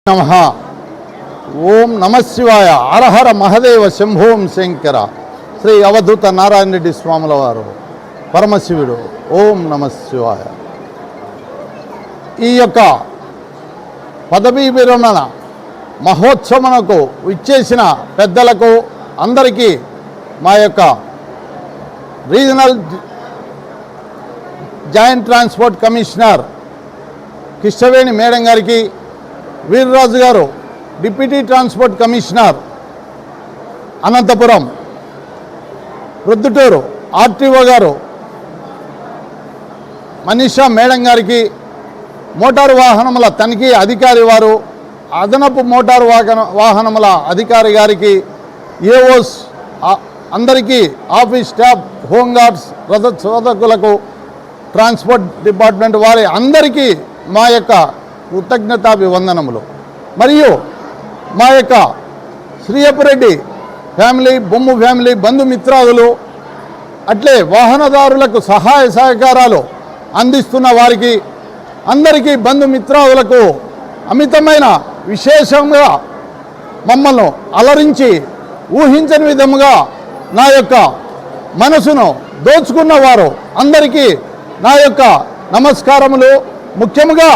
నమః. ఓం నమశివాయ. హరహర మహదేవ శంభోం శంకర. శ్రీ అవధూత నారాయణ రెడ్డి స్వాముల వారు పరమశివుడు. ఓం నమశివాయ. ఈ యొక్క పదవీ విరమణ మహోత్సవమునకు ఇచ్చేసిన పెద్దలకు అందరికీ మా యొక్క regional joint transport commissioner Kishtaveni madam గారికి, Veerraju garu deputy transport commissioner Anantapuram, Proddatur RTO garu Manisha madam గారికి, మోటారు వాహనముల తనిఖీ అధికారి వారు, అదనపు మోటారు వాహనముల అధికారి గారికి, ఏఓస్ అందరికీ, ఆఫీస్ స్టాఫ్, హోంగార్డ్స్, రథోత్సవకులకు, ట్రాన్స్పోర్ట్ డిపార్ట్మెంట్ వారి అందరికీ మా యొక్క కృతజ్ఞతాభివందనములు. మరియు మా యొక్క శ్రీయపురెడ్డి ఫ్యామిలీ, బొమ్ము ఫ్యామిలీ, బంధుమిత్రాదులు, అట్లే వాహనదారులకు సహాయ సహకారాలు అందిస్తున్న వారికి అందరికీ, బంధుమిత్రాదులకు అమితమైన విశేషంగా మమ్మల్ని అలరించి ఊహించని విధముగా నా యొక్క మనసును దోచుకున్నవారు అందరికీ నా యొక్క నమస్కారములు. ముఖ్యంగా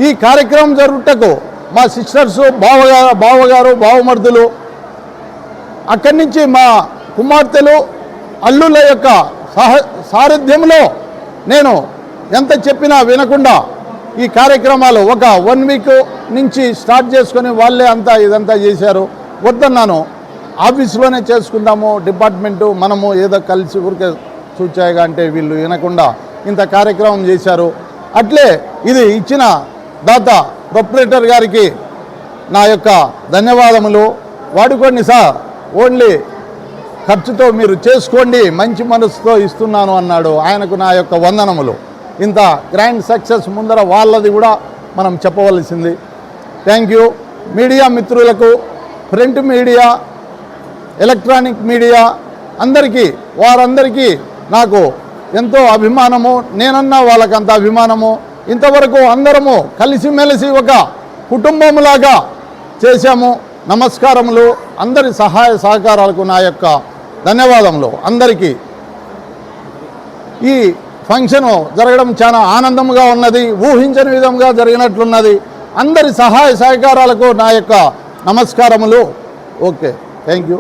ఈ కార్యక్రమం జరుగుటకు మా సిస్టర్స్, బావగారు, బావమర్దులు, అక్కడి నుంచి మా కుమార్తెలు, అల్లుల యొక్క సారథ్యంలో నేను ఎంత చెప్పినా వినకుండా ఈ కార్యక్రమాలు ఒక 1 వీక్ నుంచి స్టార్ట్ చేసుకొని వాళ్ళే అంతా ఇదంతా చేశారు. వద్దన్నాను, ఆఫీసులోనే చేసుకుందాము, డిపార్ట్మెంటు మనము ఏదో కలిసి ఊరికే చూచాయిగా అంటే వీళ్ళు వినకుండా ఇంత కార్యక్రమం చేశారు. అట్లే ఇది ఇచ్చిన దాత ప్రొపరేటర్ గారికి నా యొక్క ధన్యవాదములు. వాడుకోండి సార్, ఓన్లీ ఖర్చుతో మీరు చేసుకోండి, మంచి మనసుతో ఇస్తున్నాను అన్నాడు. ఆయనకు నా యొక్క వందనములు. ఇంత గ్రాండ్ సక్సెస్ ముందర వాళ్ళది కూడా మనం చెప్పవలసింది. Thank you. మీడియా మిత్రులకు, ప్రింట్ మీడియా, ఎలక్ట్రానిక్ మీడియా అందరికీ, వారందరికీ నాకు ఎంతో అభిమానము. నేనన్నా వాళ్ళకంత అభిమానము. ఇంతవరకు అందరము కలిసిమెలిసి ఒక కుటుంబంలాగా చేశాము. నమస్కారములు. అందరి సహాయ సహకారాలకు నా యొక్క ధన్యవాదములు అందరికీ. ఈ ఫంక్షను జరగడం చాలా ఆనందంగా ఉన్నది, ఊహించని విధంగా జరిగినట్లున్నది. అందరి సహాయ సహకారాలకు నా యొక్క నమస్కారములు. Okay, thank you.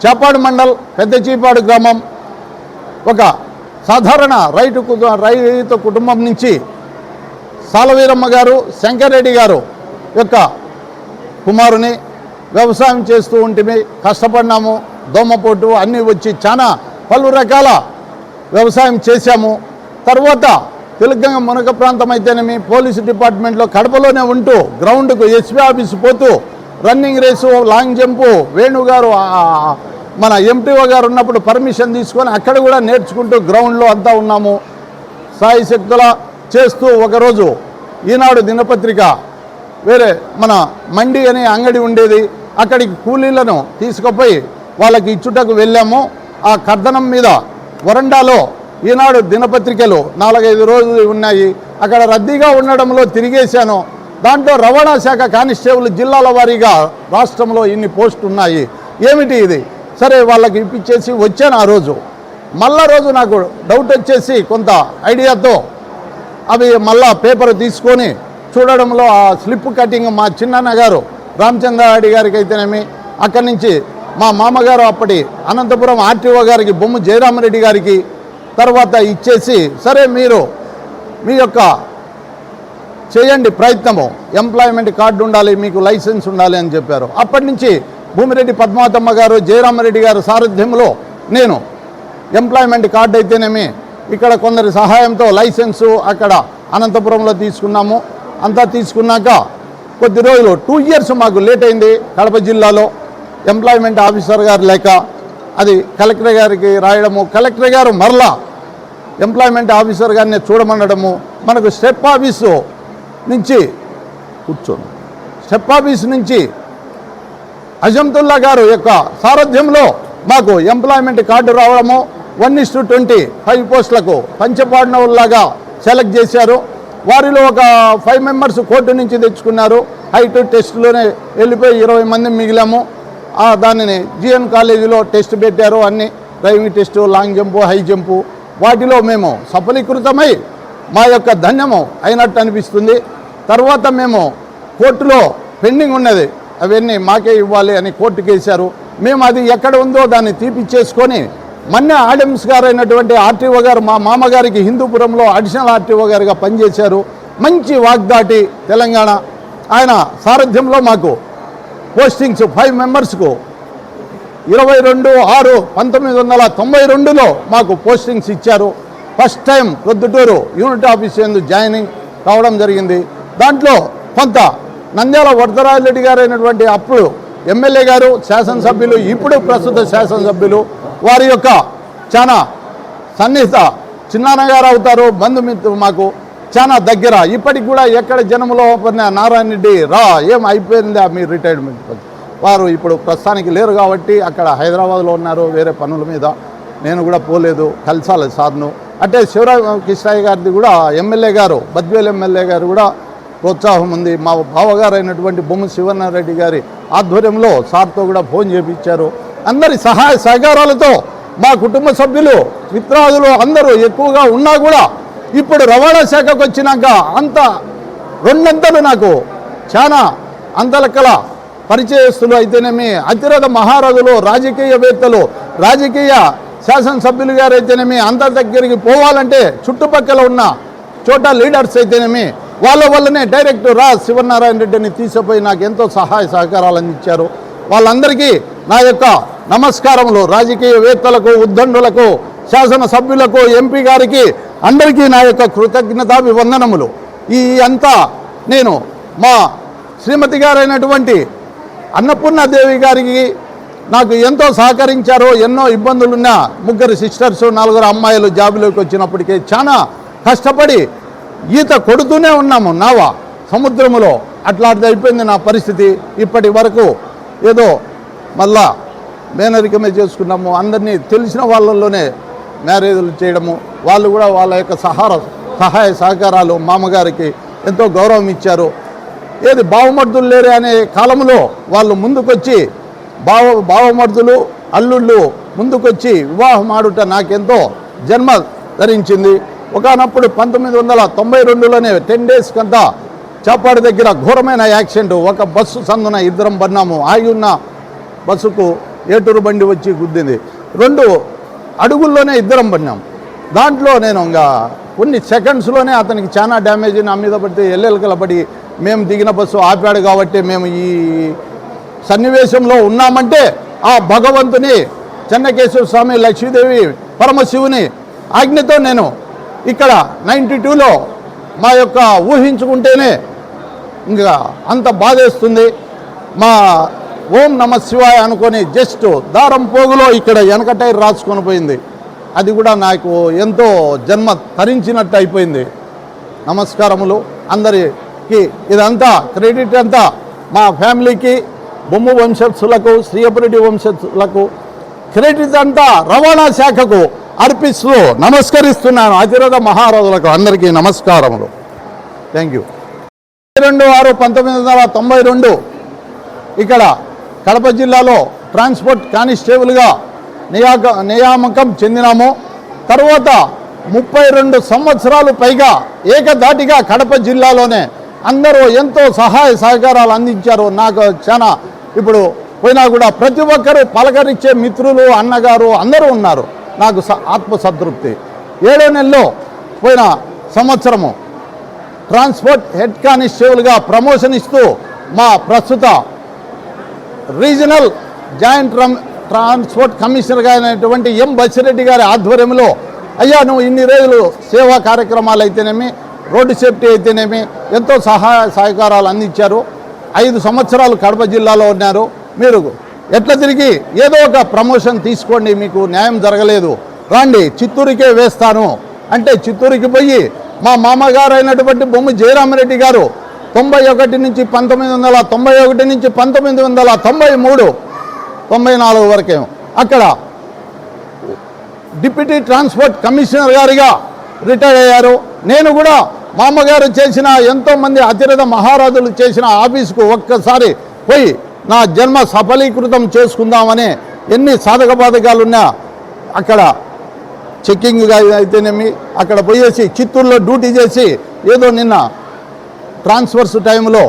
Chepadu mandal, Pedda Cheepadu గ్రామం, ఒక సాధారణ రైతు కుటుంబం నుంచి సాలవీరమ్మ గారు, శంకర్రెడ్డి గారు యొక్క కుమారుని. వ్యవసాయం చేస్తూ ఉంటే కష్టపడినాము, దోమపోటు అన్నీ వచ్చి చాలా పలు రకాల వ్యవసాయం చేశాము. తర్వాత తెలంగాణ మునక ప్రాంతం అయితేనేమి, పోలీసు డిపార్ట్మెంట్లో కడపలోనే ఉంటూ గ్రౌండ్కు ఎస్పీ ఆఫీస్ పోతూ రన్నింగ్ రేసు, లాంగ్ జంపు, వేణుగారు మన ఎంటీఓ గారు ఉన్నప్పుడు పర్మిషన్ తీసుకొని అక్కడ కూడా నేర్చుకుంటూ గ్రౌండ్లో అంతా ఉన్నాము. సాయి శక్తుల చేస్తూ ఒకరోజు ఈనాడు దినపత్రిక వేరే మన మండి అనే అంగడి ఉండేది, అక్కడికి కూలీలను తీసుకుపోయి వాళ్ళకి ఇచ్చుటకు వెళ్ళాము. ఆ కర్దనం మీద వరండాలో ఈనాడు దినపత్రికలు 4-5 రోజులు ఉన్నాయి. అక్కడ రద్దీగా ఉండడంలో తిరిగేశాను. దాంట్లో రవాణా శాఖ కానిస్టేబుల్ జిల్లాల వారీగా రాష్ట్రంలో ఇన్ని పోస్టులు ఉన్నాయి, ఏమిటి ఇది? సరే వాళ్ళకి ఇప్పించేసి వచ్చాను. ఆ రోజు మళ్ళా రోజు నాకు డౌట్ వచ్చేసి కొంత ఐడియాతో అవి మళ్ళా పేపర్ తీసుకొని చూడడంలో ఆ స్లిప్ కటింగ్ మా చిన్నన్న గారు రామచంద్రారెడ్డి గారికి అయితేనేమి, అక్కడి నుంచి మా మామగారు అప్పటి అనంతపురం ఆర్టీఓ గారికి, బొమ్ము జయరామరెడ్డి గారికి తర్వాత ఇచ్చేసి, సరే మీరు మీ యొక్క చేయండి ప్రయత్నము, ఎంప్లాయ్మెంట్ కార్డు ఉండాలి, మీకు లైసెన్స్ ఉండాలి అని చెప్పారు. అప్పటి నుంచి భూమిరెడ్డి పద్మావతమ్మ గారు, జయరామరెడ్డి గారు సారథ్యంలో నేను ఎంప్లాయ్మెంట్ కార్డు అయితేనేమి ఇక్కడ కొందరి సహాయంతో లైసెన్సు అక్కడ అనంతపురంలో తీసుకున్నాము. అంతా తీసుకున్నాక కొద్ది రోజులు 2 years మాకు లేట్ అయింది. కడప జిల్లాలో ఎంప్లాయ్మెంట్ ఆఫీసర్ గారు లేక అది కలెక్టర్ గారికి రాయడము, కలెక్టర్ గారు మరలా ఎంప్లాయ్మెంట్ ఆఫీసర్ గారిని చూడమనడము, మనకు స్టెప్ ఆఫీసు నుంచి స్టెప్ ఆఫీస్ నుంచి అజంతుల్లా గారు యొక్క సారథ్యంలో మాకు ఎంప్లాయ్మెంట్ కార్డు రావడము, 1:25 పోస్టులకు పంచపాడనవుల్లాగా సెలెక్ట్ చేశారు. వారిలో ఒక 5 మెంబర్స్ కోర్టు నుంచి తెచ్చుకున్నారు. హైట్ టెస్టులోనే వెళ్ళిపోయి 20 మంది మిగిలాము. దానిని జిఎన్ కాలేజీలో టెస్ట్ పెట్టారు. అన్ని driving test, long jump, high jump వాటిలో మేము సఫలీకృతమై మా యొక్క ధన్యము అయినట్టు అనిపిస్తుంది. తర్వాత మేము కోర్టులో పెండింగ్ ఉన్నది, అవన్నీ మాకే ఇవ్వాలి అని కోర్టుకు వేశారు. మేము అది ఎక్కడ ఉందో దాన్ని తీపిచ్చేసుకొని మన్య ఆడమ్స్ గారు అయినటువంటి ఆర్టీఓ గారు మా మామగారికి హిందూపురంలో అడిషనల్ ఆర్టీఓ గారుగా పనిచేశారు. మంచి వాగ్దాటి తెలంగాణ. ఆయన సారథ్యంలో మాకు పోస్టింగ్స్ 5 మెంబర్స్కు 22/6/1992లో మాకు పోస్టింగ్స్ ఇచ్చారు. First time Proddatur unit office యందు జాయినింగ్ కావడం జరిగింది. దాంట్లో కొంత నంద్యాల వరదరాజరెడ్డి గారు అయినటువంటి అప్పుడు ఎమ్మెల్యే గారు, శాసనసభ్యులు, ఇప్పుడు ప్రస్తుత శాసనసభ్యులు, వారి యొక్క చాలా సన్నిహిత చిన్నాన్న గారు అవుతారు, బంధుమిత్రులు, మాకు చాలా దగ్గర. ఇప్పటికి కూడా ఎక్కడ జనంలో నారాయణ రెడ్డి రా ఏం అయిపోయిందా మీ రిటైర్మెంట్, వారు ఇప్పుడు ప్రస్తుతానికి లేరు కాబట్టి అక్కడ హైదరాబాద్లో ఉన్నారు వేరే పనుల మీద. నేను కూడా పోలేదు, కలిసాలి సార్ను. అంటే శివరామకృష్ణయ్య గారిది కూడా ఎమ్మెల్యే గారు, బద్వేలు ఎమ్మెల్యే గారు కూడా ప్రోత్సాహం ఉంది. మా బావగారు అయినటువంటి బొమ్మ శివనారెడ్డి గారి ఆధ్వర్యంలో సార్తో కూడా ఫోన్ చేయించారు. అందరి సహాయ సహకారాలతో మా కుటుంబ సభ్యులు, మిత్రాదులు అందరూ ఎక్కువగా ఉన్నా కూడా ఇప్పుడు రవాణా శాఖకు వచ్చినాక అంత రెండంతలు నాకు చాలా అంతలెక్కల పరిచయస్తులు అయితేనేమి, అతిరథ మహారాజులు, రాజకీయవేత్తలు, రాజకీయ శాసనసభ్యులు గారు అయితేనేమి, అంత దగ్గరికి పోవాలంటే చుట్టుపక్కల ఉన్న చోట లీడర్స్ అయితేనేమి వాళ్ళ వల్లనే డైరెక్ట్ శివనారాయణ రెడ్డిని తీసుకుపోయి నాకు ఎంతో సహాయ సహకారాలు అందించారు. వాళ్ళందరికీ నా యొక్క నమస్కారములు. రాజకీయవేత్తలకు, ఉద్దండులకు, శాసనసభ్యులకు, ఎంపీ గారికి అందరికీ నా యొక్క కృతజ్ఞతాభివందనములు. ఈ అంతా నేను మా శ్రీమతి గారైనటువంటి అన్నపూర్ణాదేవి గారికి నాకు ఎంతో సహకరించారు. ఎన్నో ఇబ్బందులున్న 3 సిస్టర్స్, 4 అమ్మాయిలు జాబులోకి వచ్చినప్పటికీ చాలా కష్టపడి ఈత కొడుతూనే ఉన్నాము నావ సముద్రములో. అట్లాంటిది అయిపోయింది నా పరిస్థితి. ఇప్పటి వరకు ఏదో మళ్ళా మేనరికమే చేసుకున్నాము. అందరినీ తెలిసిన వాళ్ళల్లోనే మ్యారేజ్లు చేయడము, వాళ్ళు కూడా వాళ్ళ యొక్క సహాయ సహకారాలు మామగారికి ఎంతో గౌరవం ఇచ్చారు. ఏది బావమర్దులు లేరే అనే కాలంలో వాళ్ళు ముందుకొచ్చి బావమర్దులు, అల్లుళ్ళు ముందుకొచ్చి వివాహం ఆడుట నాకెంతో జన్మ ధరించింది. ఒకనప్పుడు 1992లోనే 10 days కంతా చాపాడు దగ్గర ఘోరమైన యాక్సిడెంట్. ఒక బస్సు సందున ఇద్దరం పడినాము. ఆగి ఉన్న బస్సుకు ఏటూరు బండి వచ్చి గుద్దింది. 2 అడుగుల్లోనే ఇద్దరం పడినాం. దాంట్లో నేను ఇంకా కొన్ని సెకండ్స్లోనే అతనికి చాలా డ్యామేజ్ నా మీద పడితే ఎల్లెలకలబడి మేము దిగిన బస్సు ఆపాడు. కాబట్టి మేము ఈ సన్నివేశంలో ఉన్నామంటే ఆ భగవంతుని, చెన్నకేశ్వర స్వామి, లక్ష్మీదేవి, పరమశివుని ఆజ్ఞతో నేను ఇక్కడ 92లో మా యొక్క ఊహించుకుంటేనే ఇంకా అంత బాధేస్తుంది. మా ఓం నమ శివాయ అనుకొని జస్ట్ దారం పోగులో ఇక్కడ వెనక టైర్ రాసుకొని పోయింది. అది కూడా నాకు ఎంతో జన్మ తరించినట్టు అయిపోయింది. నమస్కారములు అందరికీ. ఇదంతా క్రెడిట్ అంతా మా ఫ్యామిలీకి, బొమ్ము వంశస్థులకు, శ్రీయపురెడ్డి వంశస్థులకు క్రెడిట్ అంతా రవాణా శాఖకు అర్పిస్తూ నమస్కరిస్తున్నాను. అతిరథ మహారాజులకు అందరికీ నమస్కారములు. Thank you. 22/6/1992 ఇక్కడ కడప జిల్లాలో ట్రాన్స్పోర్ట్ కానిస్టేబుల్గా నియామకం చెందినాము. తర్వాత 32 సంవత్సరాలు పైగా ఏకధాటిగా కడప జిల్లాలోనే అందరూ ఎంతో సహాయ సహకారాలు అందించారు. నాకు చాలా ఇప్పుడు పోయినా కూడా ప్రతి ఒక్కరూ పలకరించే మిత్రులు, అన్నగారు అందరూ ఉన్నారు. నాకు ఆత్మసంతృప్తి. 7వ నెలలో పోయిన సంవత్సరము ట్రాన్స్పోర్ట్ హెడ్ కానిస్టేబుల్గా ప్రమోషన్ ఇస్తూ మా ప్రస్తుత రీజనల్ జాయింట్ ట్రాన్స్పోర్ట్ కమిషనర్గా అయినటువంటి ఎం బసిరెడ్డి గారి ఆధ్వర్యంలో, అయ్యా నువ్వు ఇన్ని రోజులు సేవా కార్యక్రమాలు అయితేనేమి, రోడ్డు సేఫ్టీ అయితేనేమి ఎంతో సహకారాలు అందించారు. 5 సంవత్సరాలు కడప జిల్లాలో ఉన్నారు. మీరు ఎట్లా తిరిగి ఏదో ఒక ప్రమోషన్ తీసుకోండి, మీకు న్యాయం జరగలేదు, రండి చిత్తూరుకే వేస్తాను అంటే చిత్తూరుకి పోయి మా మామగారు అయినటువంటి బొమ్మ జయరామరెడ్డి గారు 91 నుంచి 1991 నుంచి 1993, 94 వరకే అక్కడ డిప్యూటీ ట్రాన్స్పోర్ట్ కమిషనర్ గారిగా రిటైర్ అయ్యారు. నేను కూడా మా అమ్మగారు చేసిన ఎంతోమంది అతిరథ మహారాజులు చేసిన ఆఫీసుకు ఒక్కసారి పోయి నా జన్మ సఫలీకృతం చేసుకుందామని ఎన్ని సాధక బాధకాలున్నా అక్కడ చెక్కింగ్గా అయితేనేమి అక్కడ పోయేసి చిత్తూరులో డ్యూటీ చేసి ఏదో నిన్న ట్రాన్స్ఫర్స్ టైంలో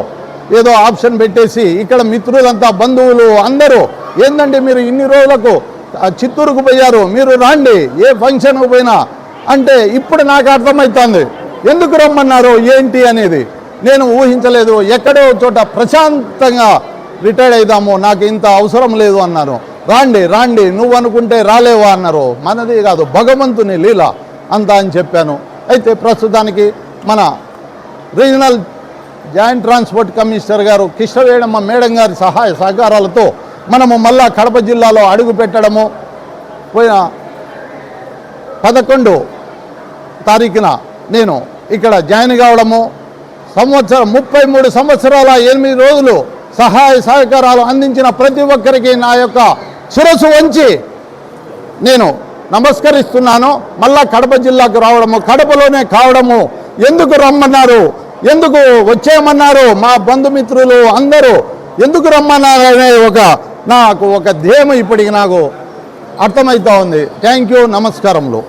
ఏదో ఆప్షన్ పెట్టేసి ఇక్కడ మిత్రులంతా బంధువులు అందరూ ఏందండి మీరు ఇన్ని రోజులకు చిత్తూరుకు పోయారు, మీరు రాండి ఏ ఫంక్షన్కు పోయినా అంటే ఇప్పుడు నాకు అర్థమవుతుంది ఎందుకు రమ్మన్నారు ఏంటి అనేది. నేను ఊహించలేదు. ఎక్కడో చోట ప్రశాంతంగా రిటైర్డ్ అయిదాము, నాకు ఇంత అవసరం లేదు అన్నారు. రాండి రాండి నువ్వు అనుకుంటే రాలేవా అన్నారు. మనది కాదు భగవంతుని లీల అంతా అని చెప్పాను. అయితే ప్రస్తుతానికి మన రీజనల్ జాయింట్ ట్రాన్స్పోర్ట్ కమిషనర్ గారు కృష్ణవేణమ్మ మేడం గారి సహాయ సహకారాలతో మనము మళ్ళా కడప జిల్లాలో అడుగు పెట్టడము, పోయిన 11 తారీఖున నేను ఇక్కడ జాయిన్ కావడము, 33 సంవత్సరాల 8 రోజులు సహాయ సహకారాలు అందించిన ప్రతి ఒక్కరికి నా యొక్క శిరస్సు వంచి నేను నమస్కరిస్తున్నాను. మళ్ళా కడప జిల్లాకు రావడము, కడపలోనే కావడము, ఎందుకు రమ్మన్నారు, ఎందుకు వచ్చేయమన్నారు, మా బంధుమిత్రులు అందరూ ఎందుకు రమ్మన్నారు అనే నాకు ఒక ధ్యేయం ఇప్పటికి నాకు అర్థమవుతా ఉంది. థ్యాంక్ యూ, నమస్కారములు.